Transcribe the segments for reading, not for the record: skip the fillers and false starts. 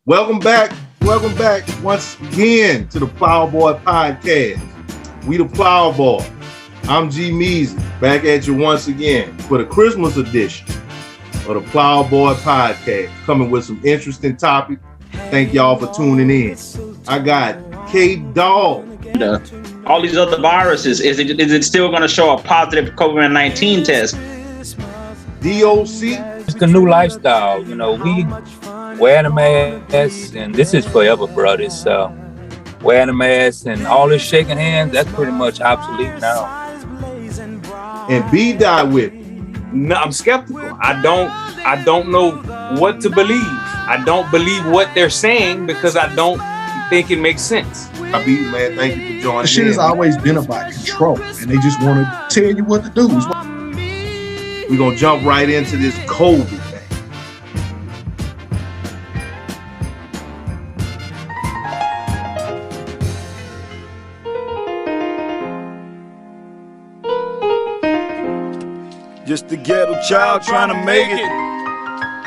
Welcome back once again to the Plowbois podcast. We the Plowbois. I'm G Measy, back at you once again for the Christmas edition of the Plowbois podcast, coming with some interesting topics. Thank y'all for tuning in. I got K-Dog. All these other viruses, is it still going to show a positive COVID-19 test? DOC. It's the new lifestyle, we wear the mask, and this is forever, brothers. Wearing the mask and all this shaking hands, that's pretty much obsolete now. And B died with. No, I'm skeptical. I don't know what to believe. I don't believe what they're saying because I don't think it makes sense. I beat man, thank you for joining. The shit has always been about control, and they just want to tell you what to do. We're gonna jump right into this COVID thing. Just a ghetto child trying to make it.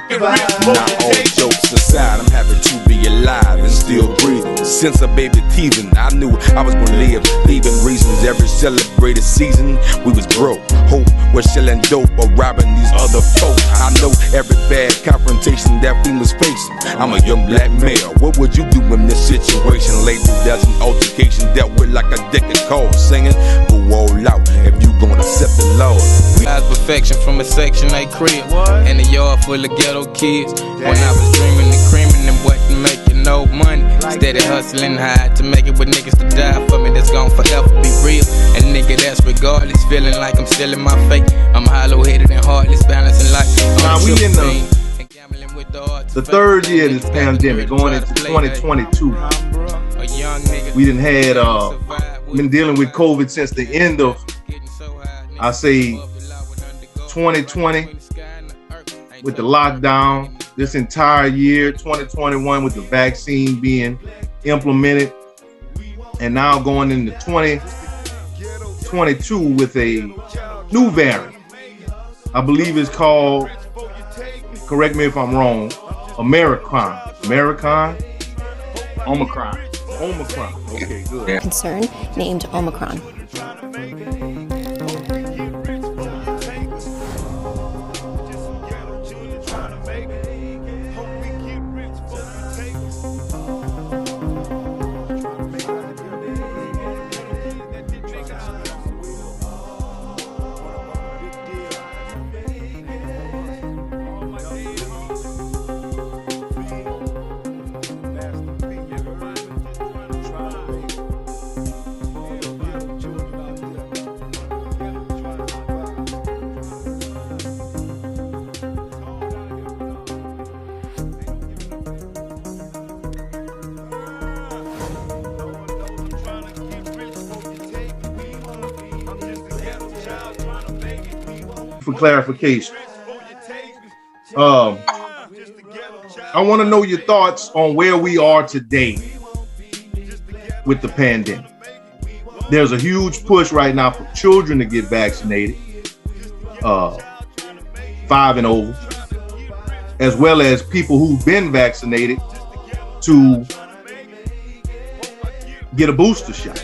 Now all jokes aside, I'm happy to be alive and still breathing. Since a baby teething, I knew I was gonna live, leaving reasons every celebrated season. We was broke, hope was selling dope or robbing these other folks. I know every bad confrontation that we was facing. I'm a young black male, what would you do in this situation? Labeled as an altercation, dealt with like a deck of cards, singing, go all out if you gonna accept the Lord. Eyes perfection from a Section 8 crib and a yard full of ghetto kids. When I was dreaming and creaming and wasn't making no money, steady hustling hard to make it with niggas to die for me. That's gon' forever be real. And nigga, that's regardless. Feeling like I'm still in my fate. I'm hollow-headed and heartless, balancing life. Now we in the third year of this pandemic, going into 2022. We done had been dealing with COVID since the end of, I say, 2020 with the lockdown. This entire year, 2021, with the vaccine being implemented, and now going into 2022 with a new variant. I believe it's called, correct me if I'm wrong, Omicron. Omicron. Okay, good. Concern named Omicron. For clarification, I want to know your thoughts on where we are today with the pandemic. There's a huge push right now for children to get vaccinated, 5 and over, as well as people who've been vaccinated to get a booster shot,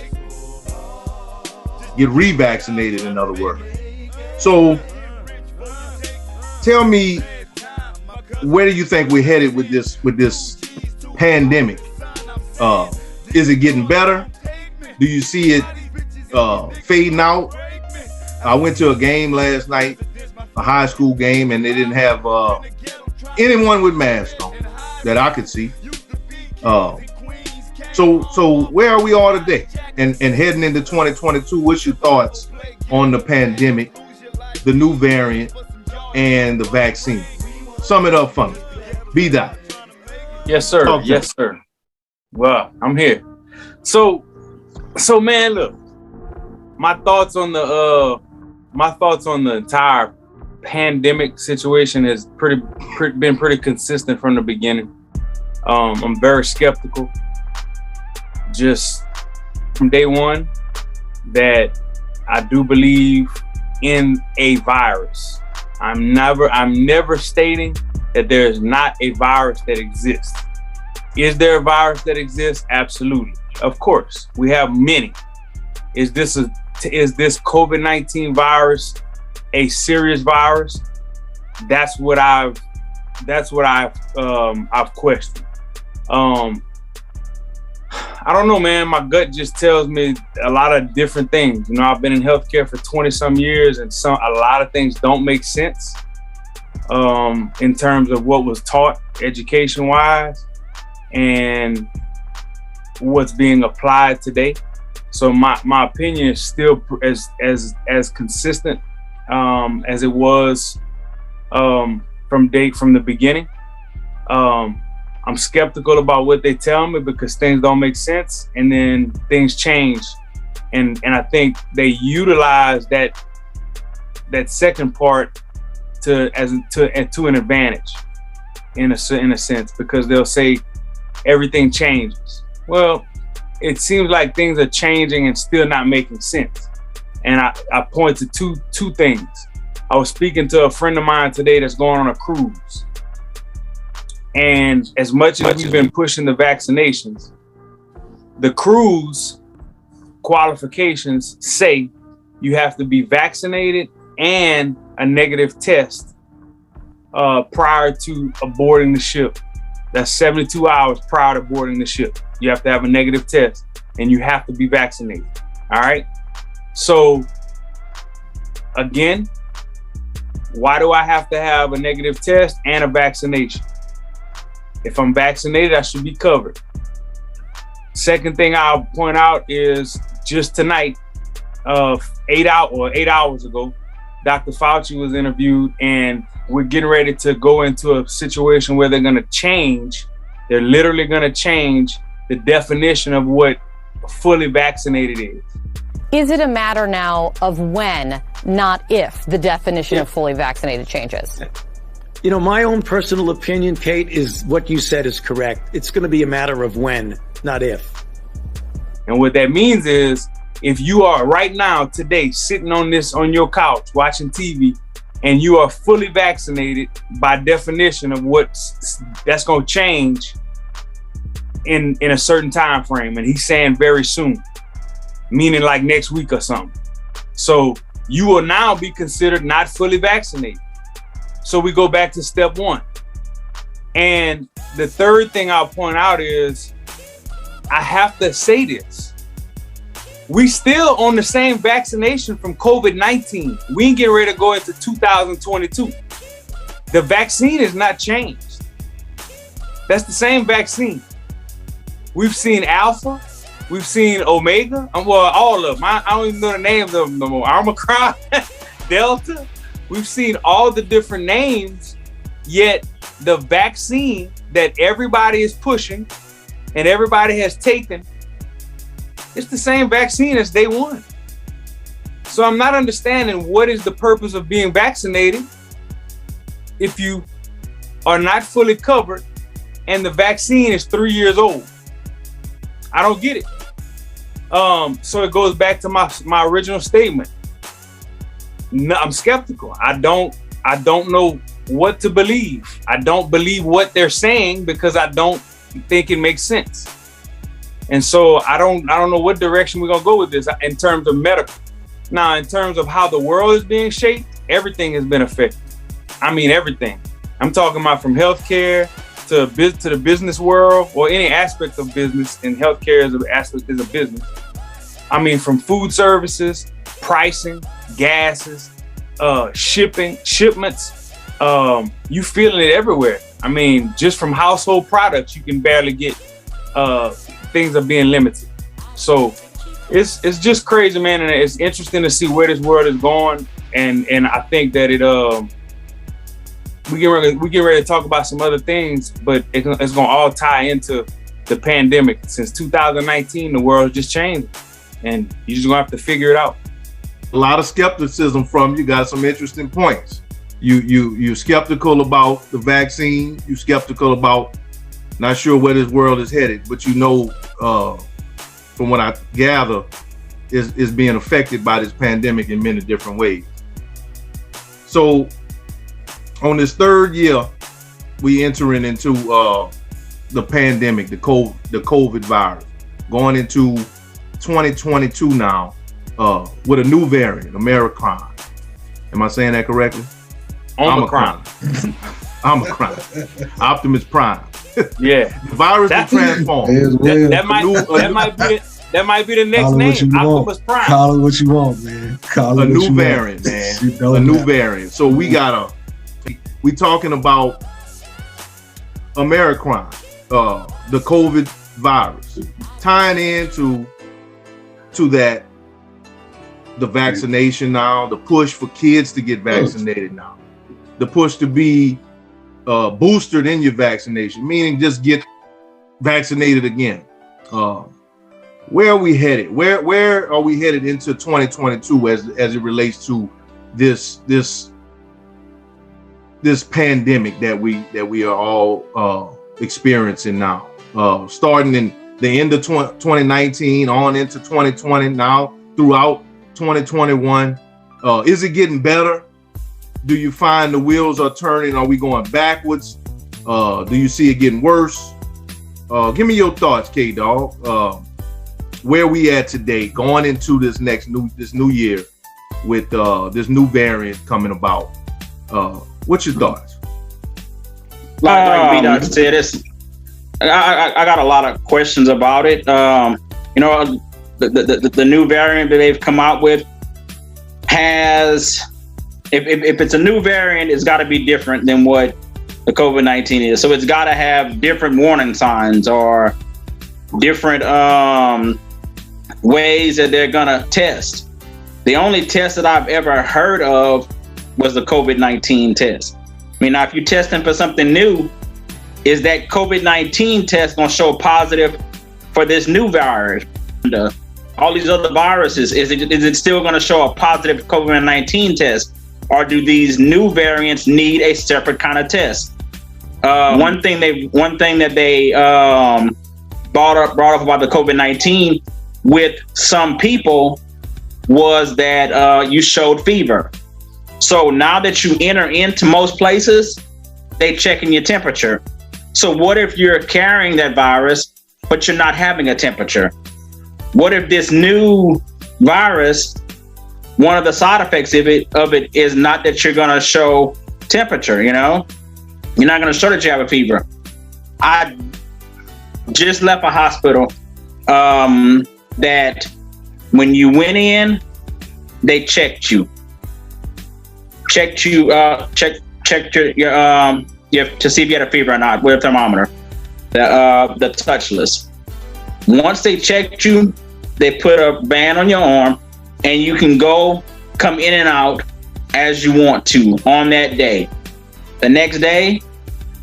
get revaccinated, in other words. So tell me, where do you think we're headed with this pandemic? Is it getting better? Do you see it fading out? I went to a game last night, a high school game, and they didn't have anyone with masks on that I could see. So where are we all today? And heading into 2022, what's your thoughts on the pandemic, the new variant, and the vaccine? Sum it up for me. B-Dot. Yes, sir. Okay. Yes, sir. Well, I'm here. So man, look, my thoughts on the entire pandemic situation has been pretty consistent from the beginning. I'm very skeptical, just from day one, that I do believe in a virus. I'm never stating that there's not a virus that exists. Is there a virus that exists? Absolutely. Of course, we have many. Is this COVID-19 virus a serious virus? That's what I've questioned. I don't know, man. My gut just tells me a lot of different things. You know, I've been in healthcare for 20 some years, and a lot of things don't make sense in terms of what was taught education wise and what's being applied today. So my opinion is still as consistent as it was from the beginning. I'm skeptical about what they tell me because things don't make sense, and then things change, and I think they utilize that second part to an advantage in a sense, because they'll say everything changes. Well, it seems like things are changing and still not making sense, and I point to two things. I was speaking to a friend of mine today that's going on a cruise. And as much as we've been pushing the vaccinations, the cruise qualifications say you have to be vaccinated and a negative test prior to boarding the ship. That's 72 hours prior to boarding the ship. You have to have a negative test and you have to be vaccinated. All right. So again, why do I have to have a negative test and a vaccination? If I'm vaccinated, I should be covered. Second thing I'll point out is just tonight, 8 hours ago, Dr. Fauci was interviewed, and we're getting ready to go into a situation where they're literally going to change the definition of what fully vaccinated is. Is it a matter now of when, not if, the definition of fully vaccinated changes? You know, my own personal opinion, Kate, is what you said is correct. It's going to be a matter of when, not if. And what that means is, if you are right now, today, sitting on your couch, watching TV, and you are fully vaccinated, by definition of that's going to change in a certain time frame. And he's saying very soon, meaning like next week or something. So you will now be considered not fully vaccinated. So we go back to step one. And the third thing I'll point out is, I have to say this. We still on the same vaccination from COVID-19. We ain't getting ready to go into 2022. The vaccine is not changed. That's the same vaccine. We've seen Alpha. We've seen Omega. Well, all of them. I don't even know the names of them no more. Omicron, Delta. We've seen all the different names, yet the vaccine that everybody is pushing and everybody has taken, it's the same vaccine as day one. So I'm not understanding what is the purpose of being vaccinated if you are not fully covered and the vaccine is 3 years old. I don't get it. So it goes back to my original statement. No, I'm skeptical. I don't know what to believe. I don't believe what they're saying because I don't think it makes sense. And so I don't know what direction we're gonna go with this in terms of medical. Now, in terms of how the world is being shaped, everything has been affected. I mean, everything. I'm talking about from healthcare to the business world, or any aspect of business, and healthcare is a business. I mean, from food services, pricing, gases, shipments, you feeling it everywhere. I mean, just from household products, you can barely get, things are being limited. So it's just crazy, man. And it's interesting to see where this world is going. And I think that we get ready to talk about some other things, but it's going to all tie into the pandemic. Since 2019, the world just changed, and you're just going to have to figure it out. A lot of skepticism from you. Got some interesting points. You skeptical about the vaccine. You skeptical about not sure where this world is headed, but you know, from what I gather, is being affected by this pandemic in many different ways. So on this third year, we entering into the pandemic, the COVID virus, going into 2022 now, with a new variant, Omicron. Am I saying that correctly? Omicron. Omicron. Optimus Prime. Yeah. The virus is transformed. That might be the next name. Optimus Prime. Call it what you want, man. A new variant, man. A new variant. So we talking about Omicron, the COVID virus, tying into that, the vaccination now, the push for kids to get vaccinated now, the push to be boosted in your vaccination, meaning just get vaccinated again. Where are we headed? Where are we headed into 2022 as it relates to this pandemic that we are all experiencing now, starting in the end of 2019 on into 2020, now throughout 2021. Is it getting better? Do you find the wheels are turning? Are we going backwards? Do you see it getting worse? Give me your thoughts, K-Dog. Where we at today, going into this new year with this new variant coming about? What's your thoughts? Like B-Dog said, I got a lot of questions about it. The new variant that they've come out with has, if it's a new variant, it's got to be different than what the COVID-19 is. So it's got to have different warning signs or different ways that they're gonna test. The only test that I've ever heard of was the COVID-19 test. I mean, now if you're testing for something new, is that COVID-19 test gonna show positive for this new virus? All these other viruses, is it still gonna show a positive COVID-19 test? Or do these new variants need a separate kind of test? One thing that they brought up about the COVID-19 with some people was that you showed fever. So now that you enter into most places, they checking your temperature. So what if you're carrying that virus, but you're not having a temperature? What if this new virus, one of the side effects of it is not that you're gonna show temperature, you're not gonna show that you have a fever. I just left a hospital that when you went in, they checked you your to see if you had a fever or not with a thermometer, the touchless. Once they checked you, they put a band on your arm, and you can come in and out as you want to on that day. The next day,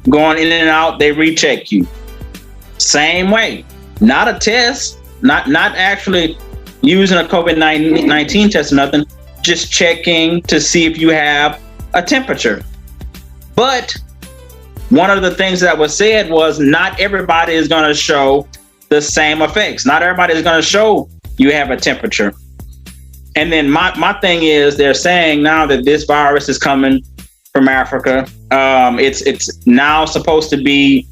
going in and out, they recheck you. Same way, not a test, not actually using a COVID-19 test or nothing, just checking to see if you have a temperature. But one of the things that was said was not everybody is going to show the same effects. Not everybody is going to show you have a temperature. And then my thing is, they're saying now that this virus is coming from Africa. It's now supposed to be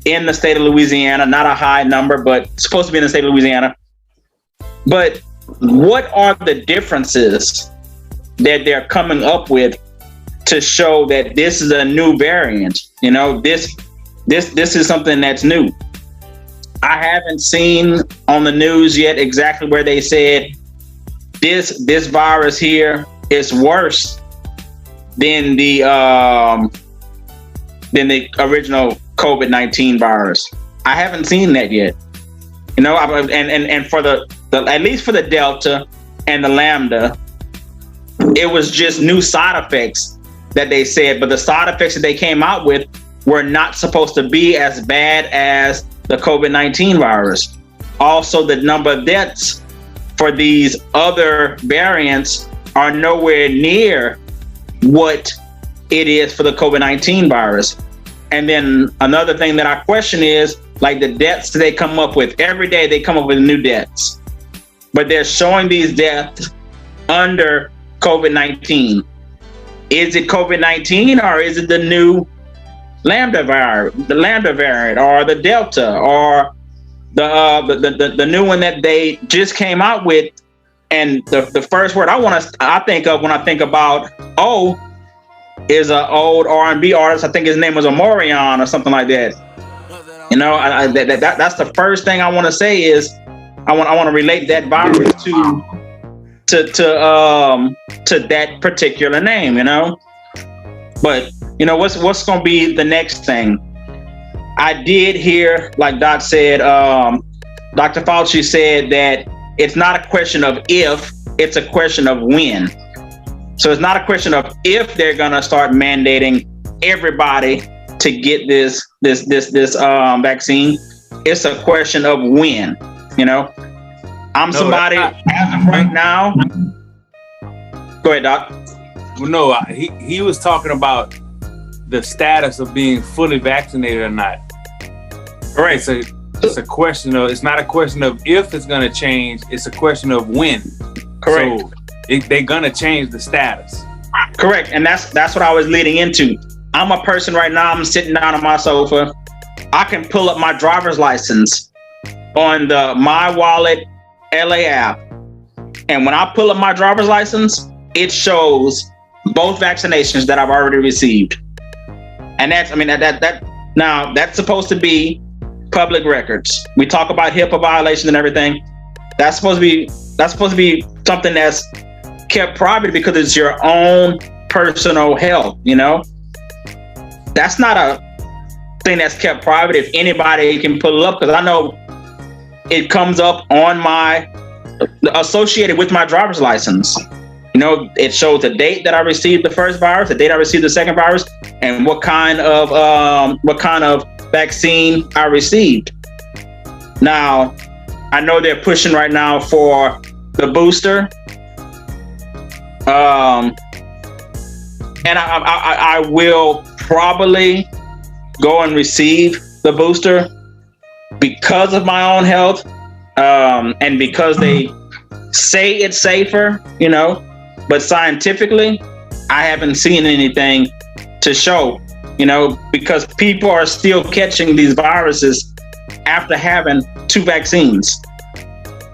in the state of Louisiana, not a high number, but supposed to be in the state of Louisiana. But what are the differences that they're coming up with to show that this is a new variant? This is something that's new. I haven't seen on the news yet exactly where they said this virus here is worse than the original COVID-19 virus. I haven't seen that yet. And for the at least for the Delta and the Lambda, it was just new side effects that they said, but the side effects that they came out with were not supposed to be as bad as the COVID-19 virus. Also, the number of deaths for these other variants are nowhere near what it is for the COVID-19 virus. And then another thing that I question is, like, the deaths they come up with. Every day they come up with new deaths, but they're showing these deaths under COVID-19. Is it COVID-19 or is it the new Lambda variant, or the Delta, or the new one that they just came out with. And the first word I think of when I think about is an old R&B artist. I think his name was Omicron or something like that. You know, that's the first thing I want to say is I want to relate that virus to that particular name. You know, but you know what's going to be the next thing? I did hear, like Doc said, Dr. Fauci said that it's not a question of if, it's a question of when. So it's not a question of if they're gonna start mandating everybody to get this vaccine. It's a question of when. You know, as of right now. Go ahead, Doc. Well, no, he was talking about the status of being fully vaccinated or not. All right. So it's a question of, it's not a question of if it's going to change, it's a question of when. Correct. So they're going to change the status. Correct. And that's what I was leading into. I'm a person right now, I'm sitting down on my sofa. I can pull up my driver's license on the My Wallet LA app. And when I pull up my driver's license, it shows both vaccinations that I've already received. And now that's supposed to be public records. We talk about HIPAA violations and everything. That's supposed to be something that's kept private because it's your own personal health, you know? That's not a thing that's kept private if anybody can pull it up, because I know it comes up on associated with my driver's license. You know, it shows the date that I received the first virus, the date I received the second virus, and what kind of vaccine I received. Now, I know they're pushing right now for the booster. And I will probably go and receive the booster because of my own health, and because they say it's safer, you know, but scientifically, I haven't seen anything to show, you know, because people are still catching these viruses after having 2 vaccines.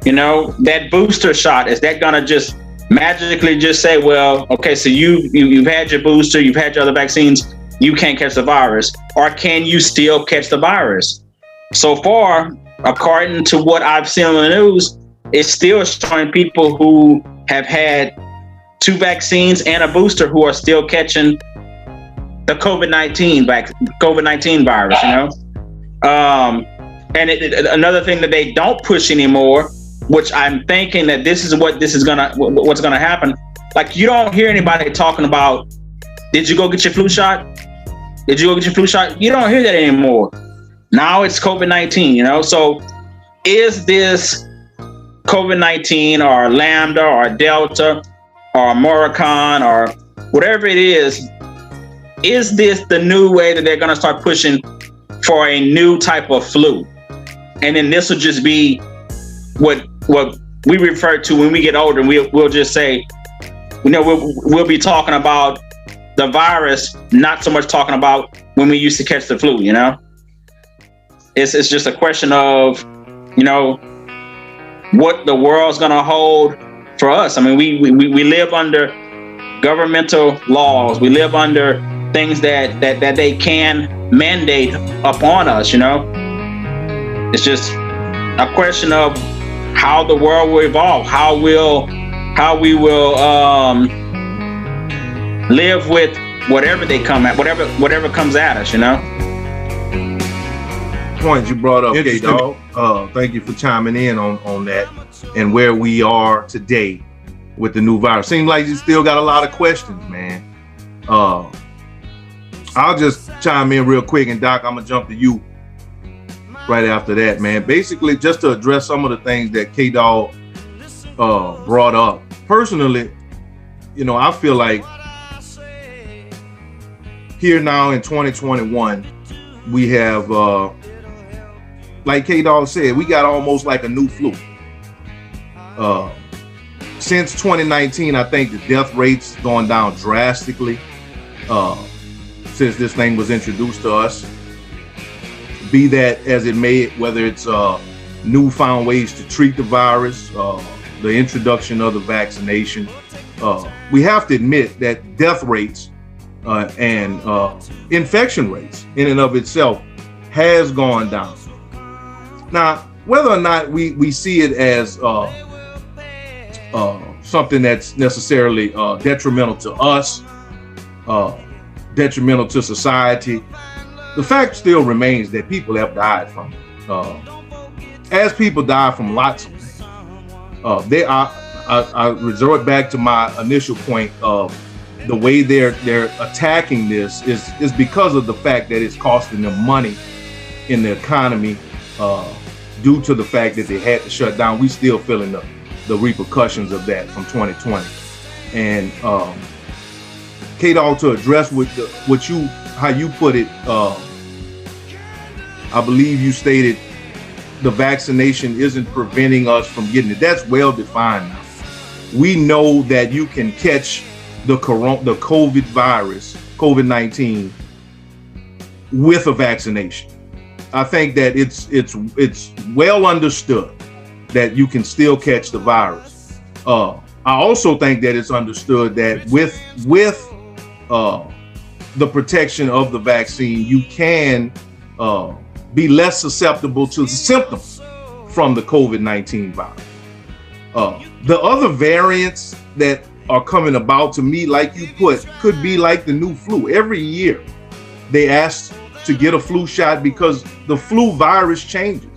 You know, that booster shot, is that gonna just magically just say, well, okay, so you've had your booster, you've had your other vaccines, you can't catch the virus? Or can you still catch the virus? So far, according to what I've seen on the news, it's still showing people who have had 2 vaccines and a booster who are still catching the COVID-19 virus, you know? And another thing that they don't push anymore, which I'm thinking that this is what's gonna happen. Like, you don't hear anybody talking about, did you go get your flu shot? Did you go get your flu shot? You don't hear that anymore. Now it's COVID-19, you know? So is this COVID-19 or Lambda or Delta or Omicron or whatever it is this the new way that they're gonna start pushing for a new type of flu? And then this will just be what we refer to when we get older, and we'll just say, you know, we'll be talking about the virus, not so much talking about when we used to catch the flu, you know? It's just a question of, you know, what the world's gonna hold for us. I mean, we live under governmental laws. We live under things that they can mandate upon us, you know? It's just a question of how the world will evolve, how we will live with whatever they come at, whatever comes at us, you know? Point you brought up, K-Dog. Thank you for chiming in on that and where we are today with the new virus. Seems like you still got a lot of questions, man. I'll just chime in real quick, and Doc, I'm gonna jump to you right after that, man. Basically, just to address some of the things that K-Dog brought up. Personally, you know, I feel like here now in 2021, we have, like K-Dog said, we got almost like a new flu. Since 2019, I think the death rate's gone down drastically. since this thing was introduced to us. Be that as it may, whether it's newfound ways to treat the virus, the introduction of the vaccination, we have to admit that death rates and infection rates in and of itself has gone down. Now, whether or not we see it as something that's necessarily detrimental to us, detrimental to society, the fact still remains that people have died from it. As people die from lots of things, I resort back to my initial point of the way they're attacking this is because of the fact that it's costing them money in the economy due to the fact that they had to shut down. We still feeling the repercussions of that from 2020. And K-Dog, to address how you put it, I believe you stated the vaccination isn't preventing us from getting it. That's well defined now. We know that you can catch the COVID virus, COVID-19, with a vaccination. I think that it's well understood that you can still catch the virus. I also think that it's understood that with the protection of the vaccine, you can be less susceptible to the symptoms from the COVID-19 virus. The other variants that are coming about, to me, like you put, could be like the new flu. Every year they ask to get a flu shot because the flu virus changes.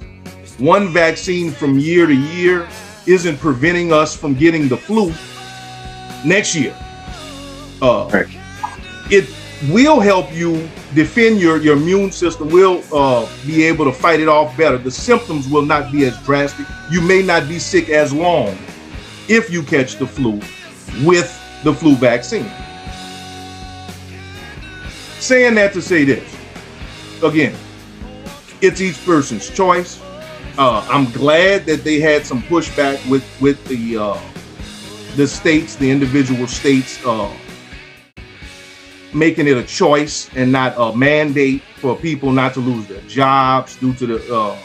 One vaccine from year to year isn't preventing us from getting the flu next year. It will help you defend your immune system, will be able to fight it off better. The symptoms will not be as drastic. You may not be sick as long if you catch the flu with the flu vaccine. Saying that to say this, again, it's each person's choice. I'm glad that they had some pushback with the states, the individual states, making it a choice and not a mandate for people not to lose their jobs due to the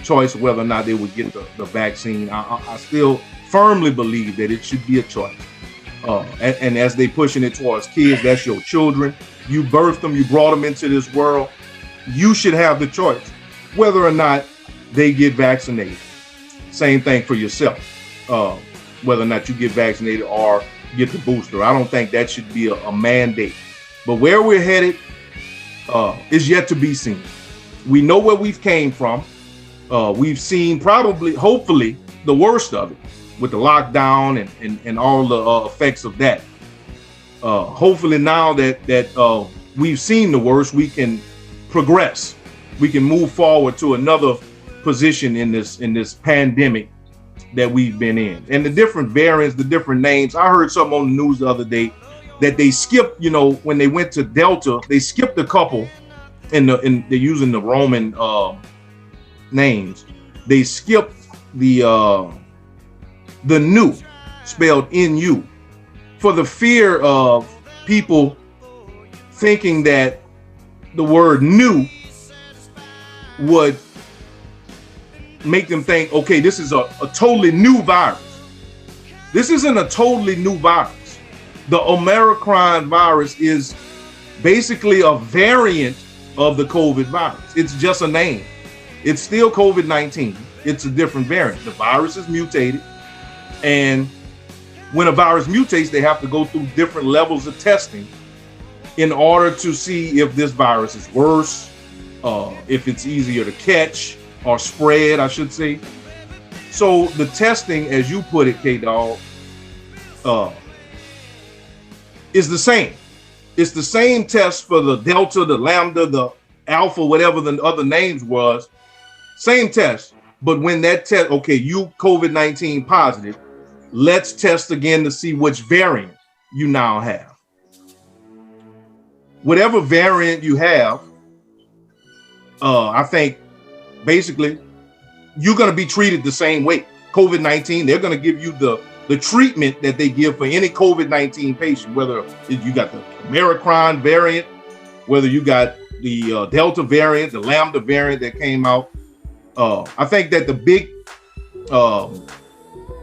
choice of whether or not they would get the vaccine. I still firmly believe that it should be a choice. And as they pushing it towards kids, that's your children. You birthed them, you brought them into this world. You should have the choice whether or not they get vaccinated. Same thing for yourself, whether or not you get vaccinated or get the booster. I don't think that should be a mandate. But where we're headed is yet to be seen. We know where we've came from. We've seen probably, hopefully, the worst of it with the lockdown and all the effects of that. Hopefully now that we've seen the worst, we can progress. We can move forward to another position in this pandemic that we've been in. And the different variants, the different names. I heard something on the news the other day that they skipped, when they went to Delta, they skipped a couple they're using the Roman names. They skipped the new, spelled NU, for the fear of people thinking that the word new would make them think, okay, this is a totally new virus. This isn't a totally new virus. The Omicron virus is basically a variant of the COVID virus. It's just a name. It's still COVID-19. It's a different variant. The virus is mutated. And when a virus mutates, they have to go through different levels of testing in order to see if this virus is worse, if it's easier to catch or spread, I should say. So the testing, as you put it, K-Dog, is the same. It's the same test for the Delta, the Lambda, the Alpha, whatever the other names was. Same test. But when that test, okay, you COVID-19 positive, let's test again to see which variant you now have. Whatever variant you have, I think basically you're going to be treated the same way. COVID-19, they're going to give you the treatment that they give for any COVID-19 patient, whether you got the Omicron variant, whether you got the Delta variant, the Lambda variant that came out. I think that the big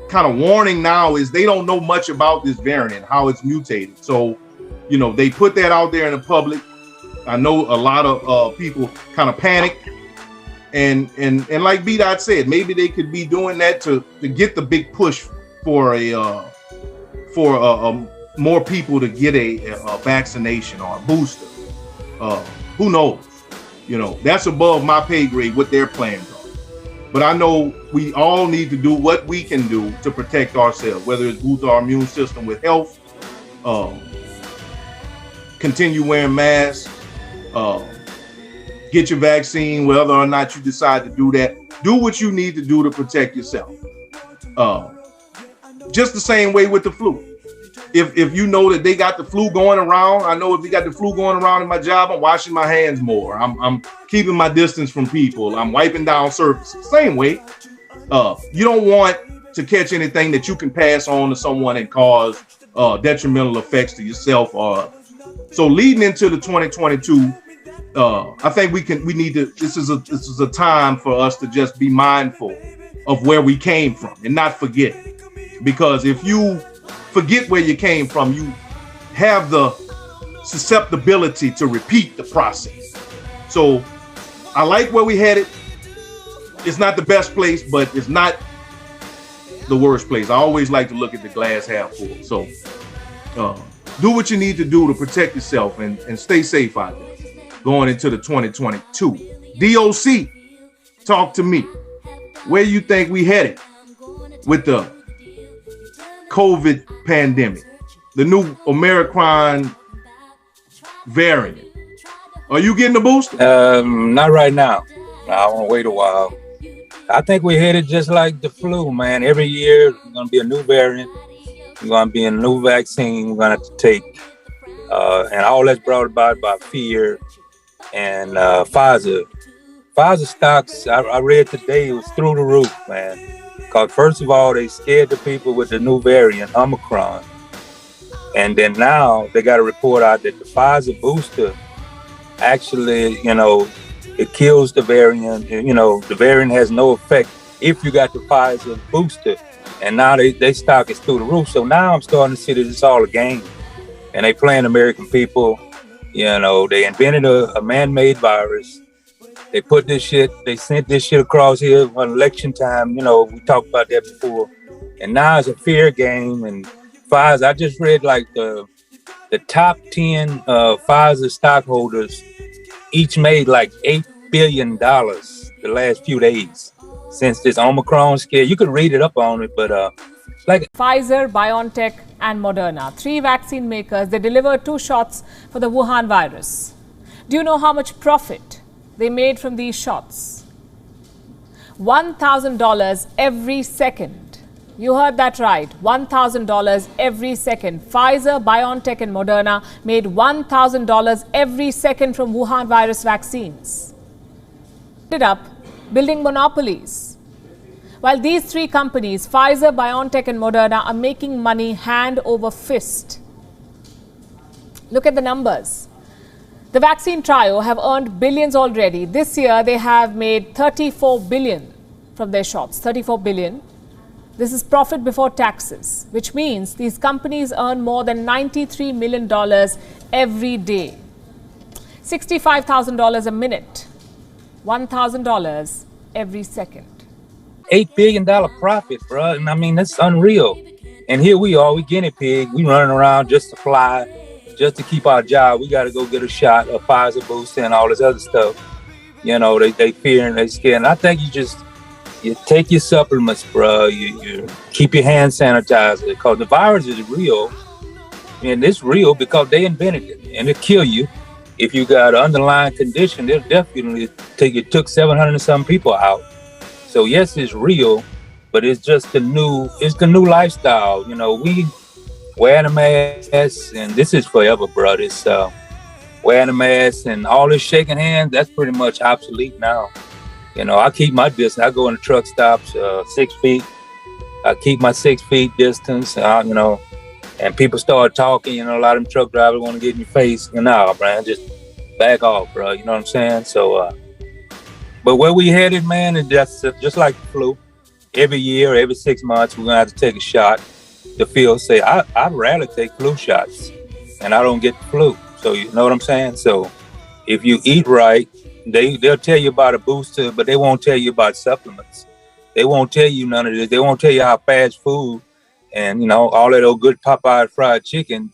kind of warning now is they don't know much about this variant, how it's mutated. So, you know, they put that out there in the public. I know a lot of people kind of panicked. And like B-Dot said, maybe they could be doing that to get the big push for more people to get a vaccination or a booster. Who knows? You know, that's above my pay grade what their plans are. But I know we all need to do what we can do to protect ourselves, whether it's boost our immune system with health, continue wearing masks, get your vaccine, whether or not you decide to do that. Do what you need to do to protect yourself. Just the same way with the flu. If you know that they got the flu going around, I know if they got the flu going around in my job, I'm washing my hands more. I'm keeping my distance from people. I'm wiping down surfaces. Same way. You don't want to catch anything that you can pass on to someone and cause detrimental effects to yourself. So leading into the 2022, I think we need to. This is a time for us to just be mindful of where we came from and not forget. Because if you forget where you came from, you have the susceptibility to repeat the process. So I like where we headed. It's not the best place, but it's not the worst place. I always like to look at the glass half full. So do what you need to do to protect yourself and stay safe out there going into the 2022. DOC, talk to me. Where you think we headed with the COVID pandemic, the new Omicron variant? Are you getting the booster? Not right now. I want to wait a while. I think we're headed just like the flu, man. Every year, there's going to be a new variant. We're going to be a new vaccine we're going to have to take. And all that's brought about by fear. And Pfizer stocks, I read today, it was through the roof, man. Because first of all, they scared the people with the new variant, Omicron. And then now they got a report out that the Pfizer booster actually, you know, it kills the variant. You know, the variant has no effect if you got the Pfizer booster. And now they stock is through the roof. So now I'm starting to see that it's all a game. And they playing American people. You know, they invented a man-made virus. They put this shit, they sent this shit across here on election time. You know, we talked about that before. And now it's a fear game. And Pfizer, I just read like the top 10 Pfizer stockholders each made like $8 billion the last few days since this Omicron scare. You can read it up on it, but like Pfizer, BioNTech, and Moderna, 3 vaccine makers, they delivered 2 shots for the Wuhan virus. Do you know how much profit they made from these shots? $1,000 every second. You heard that right. $1,000 every second. Pfizer, BioNTech, and Moderna made $1,000 every second from Wuhan virus vaccines. Ended up building monopolies. While these 3 companies, Pfizer, BioNTech, and Moderna, are making money hand over fist. Look at the numbers. The vaccine trio have earned billions already. This year, they have made $34 billion from their shots. $34 billion. This is profit before taxes, which means these companies earn more than $93 million every day. $65,000 a minute. $1,000 every second. $8 billion profit, bro. And I mean, that's unreal. And here we are, we guinea pig. We running around just to fly, just to keep our job. We got to go get a shot, a Pfizer booster, and all this other stuff. You know, they fear and they scared. And I think you take your supplements, bro. You keep your hand sanitizer, because the virus is real. And it's real because they invented it. And it'll kill you. If you got an underlying condition, it'll definitely took 700 and some people out. So yes, it's real, but it's just the new lifestyle. You know, we wearing a mask, and this is forever, bro. It's wearing a mask and all this shaking hands, that's pretty much obsolete now. You know, I keep my distance. I go in the truck stops 6 feet. I keep my 6 feet distance, you know, and people start talking, you know, a lot of them truck drivers want to get in your face. You know, man, just back off, bro. You know what I'm saying? So, but where we headed, man, is just like the flu. Every year, every 6 months, we're gonna have to take a shot. The field say, I'd rather take flu shots, and I don't get the flu. So you know what I'm saying? So if you eat right, they'll tell you about a booster, but they won't tell you about supplements. They won't tell you none of this. They won't tell you how fast food and, you know, all that old good Popeye fried chicken.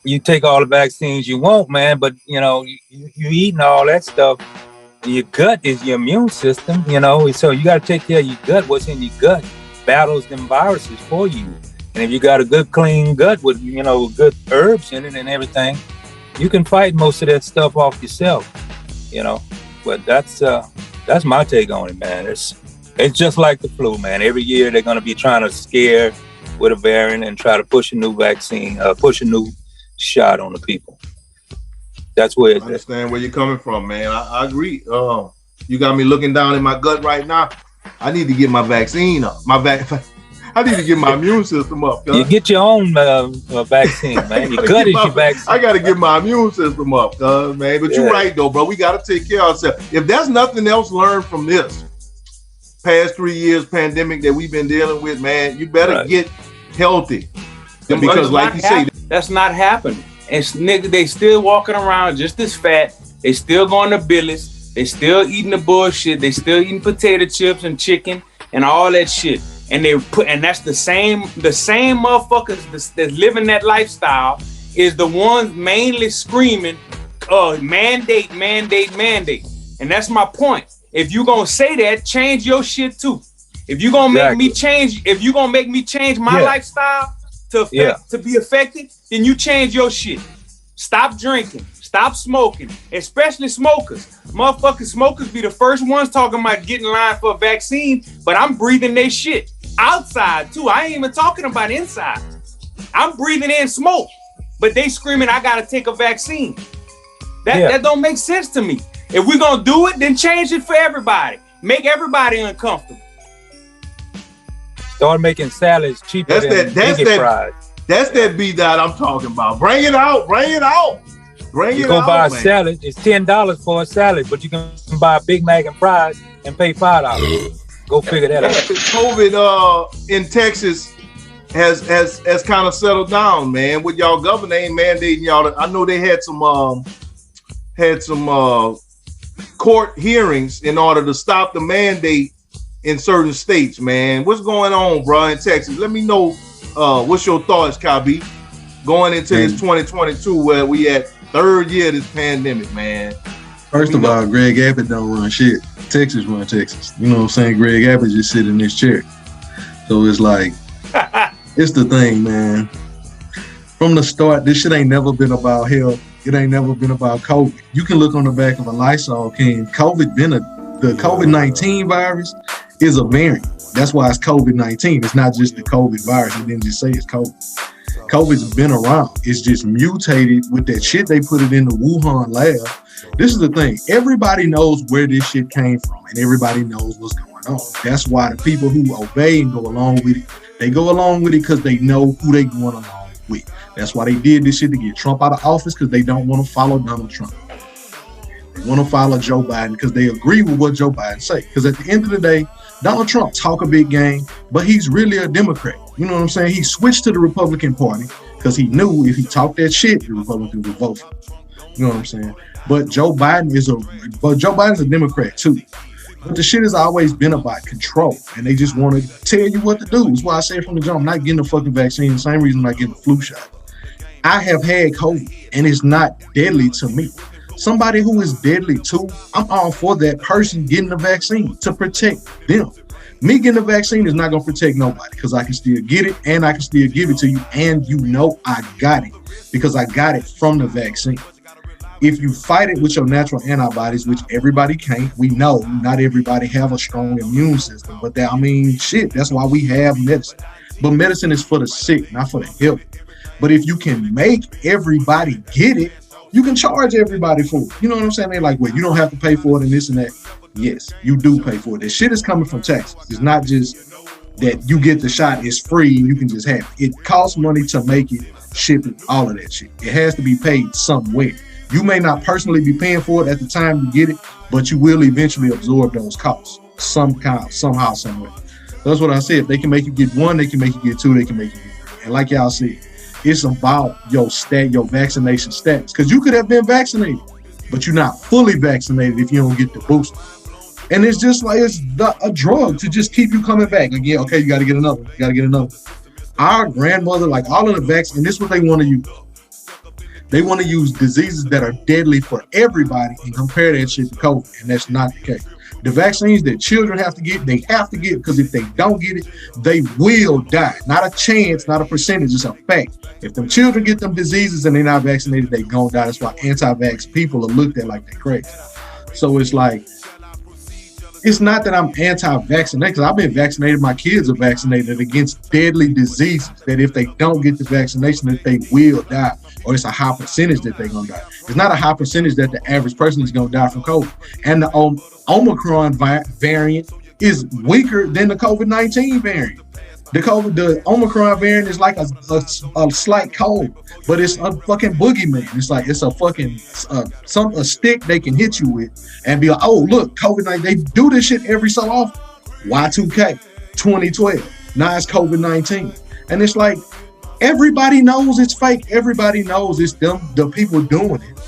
You take all the vaccines you want, man, but, you know, you eating all that stuff. Your gut is your immune system, you know, so you got to take care of your gut. What's in your gut battles them viruses for you. And if you got a good, clean gut with, you know, good herbs in it and everything, you can fight most of that stuff off yourself, you know. But that's my take on it, man. It's just like the flu, man. Every year they're going to be trying to scare with a variant and try to push a new vaccine, push a new shot on the people. That's where it's I understand where you're coming from, man. I agree. You got me looking down in my gut right now. I need to get my vaccine up. I need to get my immune system up. You get your own vaccine, man. Your gut is your vaccine. I got to get my immune system up, man. But you're right, though, bro. We got to take care of ourselves. If there's nothing else learned from this past 3 years pandemic that we've been dealing with, man, you better get healthy. Because like you say, that's not happening. And nigga, they still walking around just as fat. They still going to Billy's. They still eating the bullshit. They still eating potato chips and chicken and all that shit. And that's the same motherfuckers that's living that lifestyle is the ones mainly screaming, mandate. And that's my point. If you gonna say that, change your shit too. If you gonna make me change my lifestyle to be effective, then you change your shit. Stop drinking, stop smoking, especially smokers. Motherfucking smokers be the first ones talking about getting in line for a vaccine, but I'm breathing their shit outside too. I ain't even talking about inside. I'm breathing in smoke, but they screaming, I gotta take a vaccine. That don't make sense to me. If we're gonna do it, then change it for everybody. Make everybody uncomfortable. Start making salads cheaper than fries. That's that B dot I'm talking about. Bring it out. You go buy a salad. It's $10 for a salad, but you can buy a Big Mac and fries and pay $5. Go figure that out. COVID in Texas has kind of settled down, man. With y'all governor ain't mandating y'all. I know they had some court hearings in order to stop the mandate in certain states, man. What's going on, bro, in Texas? Let me know what's your thoughts, Kabi, going into this 2022 where we at third year of this pandemic, man. First of all, Greg Abbott don't run shit. Texas run Texas. You know what I'm saying? Greg Abbott just sit in this chair. So it's like, it's the thing, man. From the start, this shit ain't never been about health. It ain't never been about COVID. You can look on the back of a Lysol can. The COVID-19 virus is a variant. That's why it's COVID-19. It's not just the COVID virus. It didn't just say it's COVID. COVID's been around. It's just mutated with that shit they put it in the Wuhan lab. This is the thing. Everybody knows where this shit came from, and everybody knows what's going on. That's why the people who obey and go along with it, they go along with it because they know who they going along with. That's why they did this shit to get Trump out of office, because they don't want to follow Donald Trump. They want to follow Joe Biden because they agree with what Joe Biden say. Because at the end of the day, Donald Trump talk a big game, but he's really a Democrat. You know what I'm saying? He switched to the Republican Party because he knew if he talked that shit, the Republicans would vote for him. You know what I'm saying? But Joe Biden's a Democrat too. But the shit has always been about control, and they just want to tell you what to do. That's why I said from the jump, I'm not getting a fucking vaccine. The same reason I'm not getting a flu shot. I have had COVID, and it's not deadly to me. Somebody who is deadly too, I'm all for that person getting the vaccine to protect them. Me getting the vaccine is not going to protect nobody, because I can still get it and I can still give it to you, and you know I got it because I got it from the vaccine. If you fight it with your natural antibodies, which everybody can't, we know not everybody have a strong immune system, but that's why we have medicine. But medicine is for the sick, not for the healthy. But if you can make everybody get it, you can charge everybody for it. You know what I'm saying? They're like, well, you don't have to pay for it and this and that. Yes, you do pay for it. This shit is coming from taxes. It's not just that you get the shot, it's free, and you can just have it. It costs money to make it, ship it, all of that shit. It has to be paid somewhere. You may not personally be paying for it at the time you get it, but you will eventually absorb those costs somehow, somewhere. That's what I said. They can make you get 1, they can make you get 2, they can make you get 3. And like y'all said, it's about your vaccination stats. Because you could have been vaccinated, but you're not fully vaccinated if you don't get the booster. And it's just like it's a drug to just keep you coming back. Again, okay, you got to get another. You got to get another. Our grandmother, like all of the vaccines, and this is what they want to use. They want to use diseases that are deadly for everybody and compare that shit to COVID, and that's not the case. The vaccines that children have to get, they have to get, because if they don't get it, they will die. Not a chance, not a percentage, it's a fact. If them children get them diseases and they're not vaccinated, they gonna die. That's why anti-vax people are looked at like they're crazy. So it's like, it's not that I'm anti-vaccinated, because I've been vaccinated. My kids are vaccinated against deadly diseases that if they don't get the vaccination, that they will die, or it's a high percentage that they're going to die. It's not a high percentage that the average person is going to die from COVID. And the Omicron variant is weaker than the COVID-19 variant. The Omicron variant is like a slight cold, but it's a fucking boogeyman. It's like it's a fucking a stick they can hit you with and be like, oh look, COVID-19. They do this shit every so often. Y2K, 2012. Now it's COVID-19, and it's like everybody knows it's fake. Everybody knows it's them, the people doing it.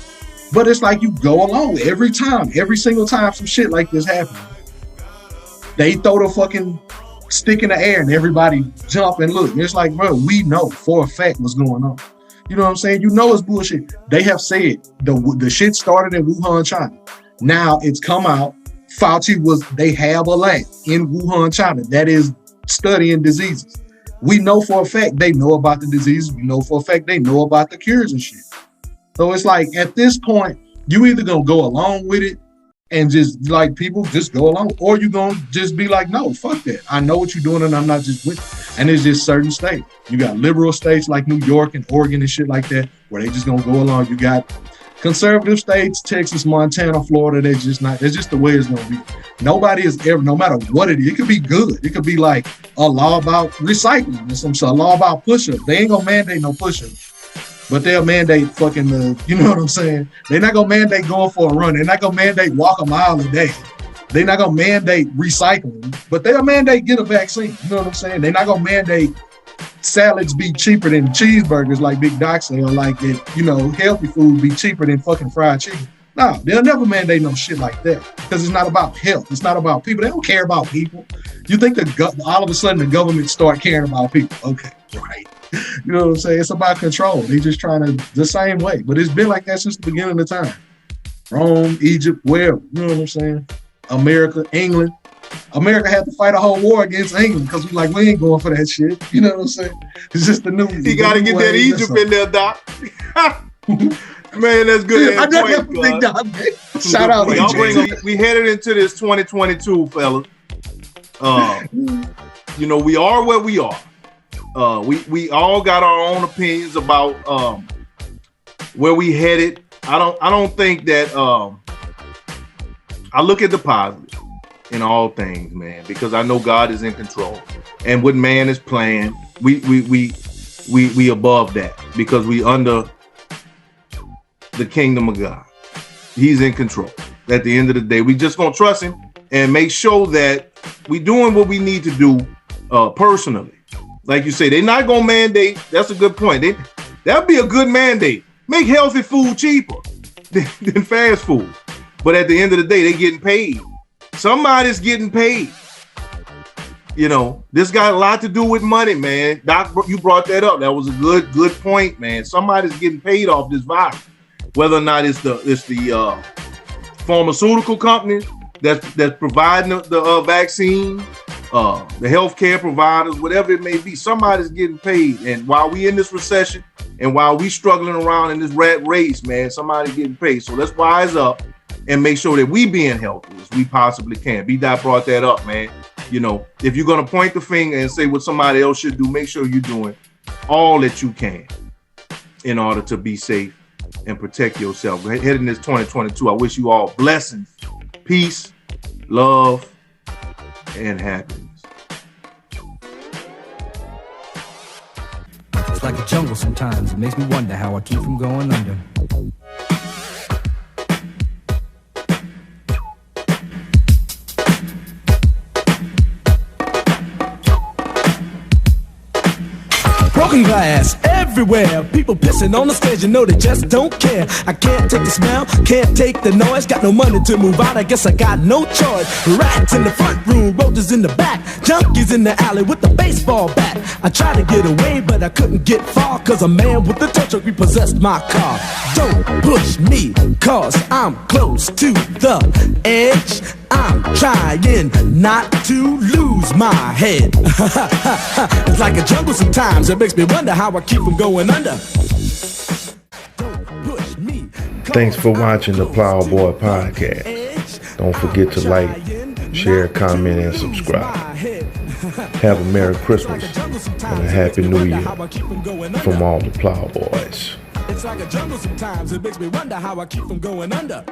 But it's like you go along every single time some shit like this happens. They throw the fucking stick in the air and everybody jump and look. And it's like, bro, we know for a fact what's going on. You know what I'm saying? You know it's bullshit. They have said the shit started in Wuhan, China. Now it's come out. They have a lab in Wuhan, China that is studying diseases. We know for a fact they know about the diseases. We know for a fact they know about the cures and shit. So it's like, at this point, you either gonna go along with it and just like people just go along, or you gonna just be like, no, fuck that. I know what you're doing and I'm not just with it. And it's just certain states. You got liberal states like New York and Oregon and shit like that, where they just gonna go along. You got conservative states, Texas, Montana, Florida, that's just the way it's gonna be. Nobody is ever, no matter what it is, it could be good. It could be like a law about recycling or a law about push-ups. They ain't gonna mandate no push-ups. But they'll mandate fucking you know what I'm saying? They're not gonna mandate going for a run. They're not gonna mandate walk a mile a day. They're not gonna mandate recycling, but they'll mandate get a vaccine. You know what I'm saying? They're not gonna mandate salads be cheaper than cheeseburgers like Big Doc say, or like that, healthy food be cheaper than fucking fried chicken. No, they'll never mandate no shit like that, because it's not about health. It's not about people. They don't care about people. You think all of a sudden the government start caring about people? Okay, right. You know what I'm saying? It's about control. They just trying to the same way. But it's been like that since the beginning of time. Rome, Egypt, wherever. You know what I'm saying? America, England. America had to fight a whole war against England because we ain't going for that shit. You know what I'm saying? It's just the new. You got to get that Egypt in there, Doc. Man, that's good. I know that's Big Doc. Shout out. We headed into this 2022, fellas. We are where we are. We all got our own opinions about where we headed. I don't think that I look at the positive in all things, man, because I know God is in control, and what man is playing, we above that, because we under the kingdom of God. He's in control. At the end of the day, we just gonna trust him and make sure that we doing what we need to do personally. Like you say, they're not gonna mandate. That's a good point. That'd be a good mandate. Make healthy food cheaper than fast food. But at the end of the day, they're getting paid. Somebody's getting paid. This got a lot to do with money, man. Doc, you brought that up. That was a good point, man. Somebody's getting paid off this virus. Whether or not it's the pharmaceutical company that's providing the vaccine, the healthcare providers, whatever it may be, somebody's getting paid. And while we in this recession and while we struggling around in this rat race, man, somebody's getting paid. So let's wise up and make sure that we being healthy as we possibly can. B-Dot brought that up, man. If you're going to point the finger and say what somebody else should do, make sure you're doing all that you can in order to be safe and protect yourself. Heading this 2022, I wish you all blessings, peace, love, and happiness. It's like a jungle sometimes. It makes me wonder how I keep from going under. broken glass everywhere. People pissing on the stage, you know they just don't care. I can't take the smell, can't take the noise. Got no money to move out, I guess I got no choice. Rats in the front room, roaches in the back, junkies in the alley with the baseball bat. I tried to get away, but I couldn't get far, cause a man with a tow truck repossessed my car. Don't push me, cause I'm close to the edge. I'm trying not to lose my head. It's like a jungle sometimes. It makes me wonder how I keep from going under. Thanks for watching the Plowboy podcast. Don't forget to like, share, comment, and subscribe. Have a Merry Christmas and a Happy New Year from all the Plowboys. It's like a jungle sometimes. It makes me wonder how I keep from going under.